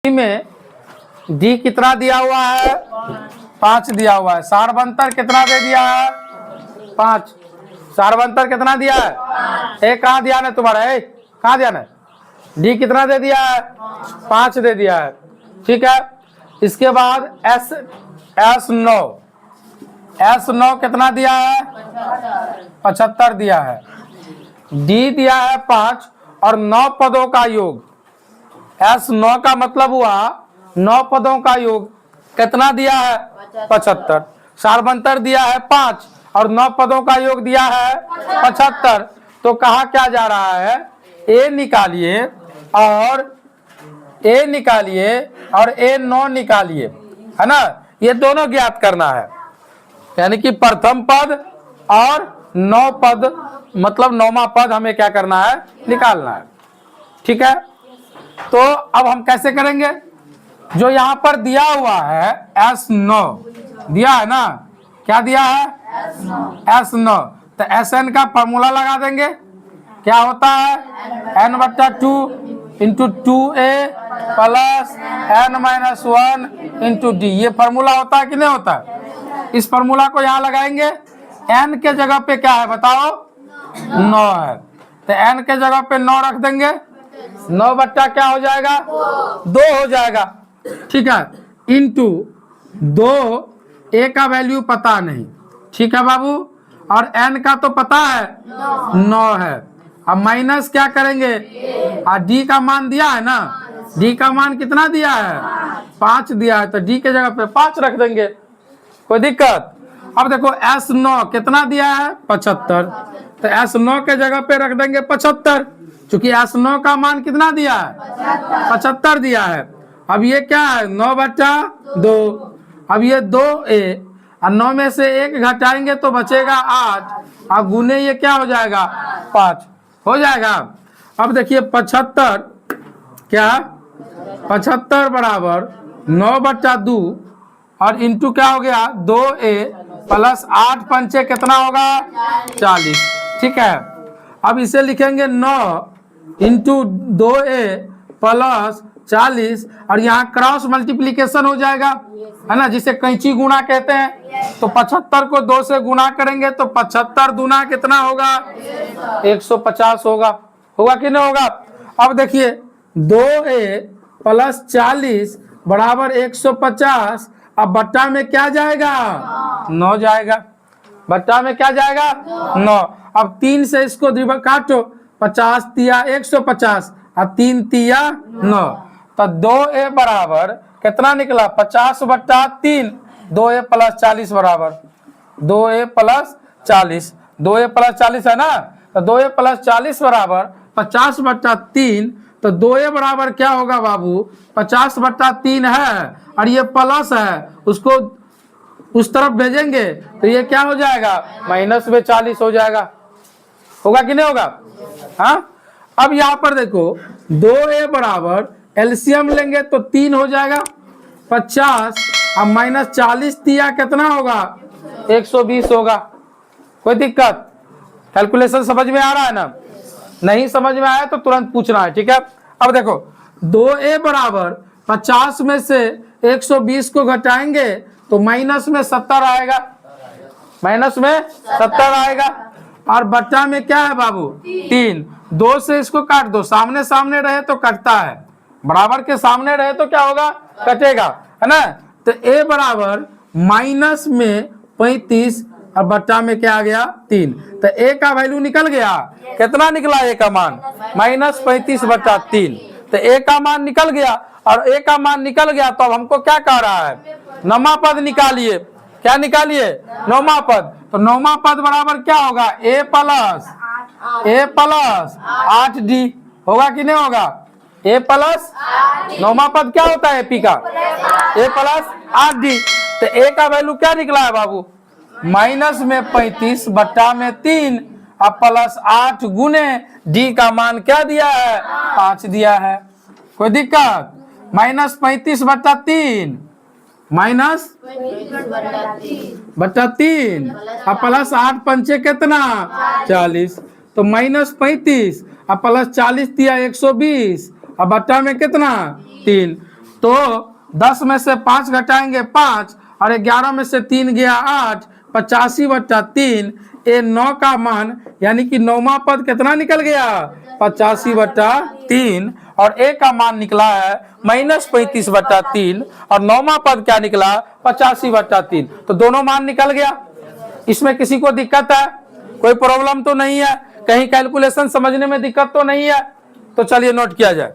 में डी कितना दिया हुआ है? 5 दिया हुआ है। सारबंतर कितना दे दिया है? 5। सारबंतर कितना दिया है? ए कहाँ दिया है तुम्हारा? ए कहाँ दिया है? डी कितना दे दिया है? 5 दे दिया है। ठीक है। इसके बाद S9 कितना दिया है? 75 दिया है। डी दिया है 5 और 9 पदों का योग। S9 का मतलब हुआ 9 पदों का योग। कितना दिया है? 75। सारबंतर दिया है 5 और 9 पदों का योग दिया है 75। तो कहा क्या जा रहा है? ए निकालिए और A9 निकालिए, है ना। ये दोनों ज्ञात करना है, यानी कि प्रथम पद और 9 पद, मतलब 9वां पद हमें क्या करना है? निकालना है। ठीक है। तो अब हम कैसे करेंगे? जो यहाँ पर दिया हुआ है S9 दिया है ना, क्या दिया है? S9। तो Sn का फॉर्मूला लगा देंगे। क्या होता है? n/2 into 2a plus n-1 into D. ये फॉर्मूला होता है कि नहीं होता है? इस फॉर्मूला को यहाँ लगाएंगे। n के जगह पे क्या है बताओ? 9 है। तो n के जगह पे 9 रख देंगे। 9 बट्टा क्या हो जाएगा? 2 हो जाएगा। ठीक है। इंटू 2, a का वैल्यू पता नहीं। ठीक है बाबू। और n का तो पता है 9 है। अब माइनस क्या करेंगे? डी का मान दिया है ना, डी का मान कितना दिया है? 5 दिया है। तो डी के जगह पे 5 रख देंगे, कोई दिक्कत? अब देखो S9 कितना दिया है? 75। तो S9 के जगह पे रख देंगे 75, क्योंकि S9 का मान कितना दिया है? 75 दिया है। अब ये क्या है? 9/2। अब ये 2a और 9 में से 1 घटाएंगे तो बचेगा 8। अब गुने ये क्या हो जाएगा? 5 हो जाएगा। अब देखिए 75 क्या? 75 बराबर 9/2 और इंटू क्या हो गया? 2a प्लस 8 पंचे कितना होगा? 40। ठीक है। अब इसे लिखेंगे 9 इंटू 2a प्लस 40 और यहाँ क्रॉस मल्टीप्लीकेशन हो जाएगा, है ना, जिसे कैंची गुणा कहते हैं। तो 75 को 2 से गुणा करेंगे तो 75 दूना कितना होगा? 150 होगा। होगा कि नहीं होगा? अब देखिए 2a प्लस 40 बराबर 150। अब बट्टा में क्या जाएगा? 9 जाएगा। बट्टा में क्या जाएगा? 9। अब 3 से इसको काटो, 50 तिया 150 और 3 तिया 9। तो 2a बराबर कितना निकला? 50/3। 2a प्लस 40 बराबर 2a प्लस 40। 2a प्लस 40 है ना, तो 2a प्लस 40 बराबर 50/3। तो 2a बराबर क्या होगा बाबू? 50/3 है और ये प्लस है, उसको उस तरफ भेजेंगे तो ये क्या हो जाएगा? माइनस में 40 हो जाएगा। होगा कि नहीं होगा? हाँ। अब यहाँ पर देखो 2a बराबर एलसीएम लेंगे तो 3 हो जाएगा। 50 अब माइनस 40 दिया कितना होगा? 120 होगा। कोई दिक्कत? कैलकुलेशन समझ में आ रहा है ना? नहीं समझ में आया तो तुरंत पूछना है। ठीक है। अब देखो 2a बराबर 50 में से 120 को घटाएंगे तो माइनस में 70 आएगा। माइनस में 70 आएगा। और बट्टा में क्या है बाबू? 3। 2 से इसको काट दो, सामने सामने रहे तो कटता है, बराबर के सामने रहे तो क्या होगा? कटेगा, है ना। तो a बराबर माइनस में 35 और बट्टा में क्या आ गया? 3। तो a का वैल्यू निकल गया। कितना निकला a का मान? -35/3। तो a का मान निकल गया। और a का मान निकल गया तो अब हमको क्या कह रहा है? 9वां पद निकालिए। क्या निकालिए? 9वां पद। तो 9वां पद बराबर क्या होगा? a plus 8d। होगा कि नहीं होगा? a प्लस 9वां पद क्या होता है? p का a प्लस 8d। तो a का वैल्यू क्या निकला है बाबू? माइनस में 35 बट्टा में 3 अब प्लस 8 गुने d का मान क्या दिया है? 5 दिया है। कोई दिक्कत? -35/3 -3 अब प्लस 8 पंचे कितना? 40। तो -35 अब प्लस 40 दिया 120 अब बट्टा में कितना? 3। तो 10 में से 5 घटाएंगे 5 और 11 में से 3 गया 8, 85/3 ये 9 का मान यानी कि 9वां पद कितना निकल गया 85/3 और ए का मान निकला है -35/3 और 9वां पद क्या निकला 85/3। तो दोनों मान निकल गया। इसमें किसी को दिक्कत है? कोई प्रॉब्लम तो नहीं है? कहीं कैलकुलेशन समझने में दिक्कत तो नहीं है? तो चलिए नोट किया जाए।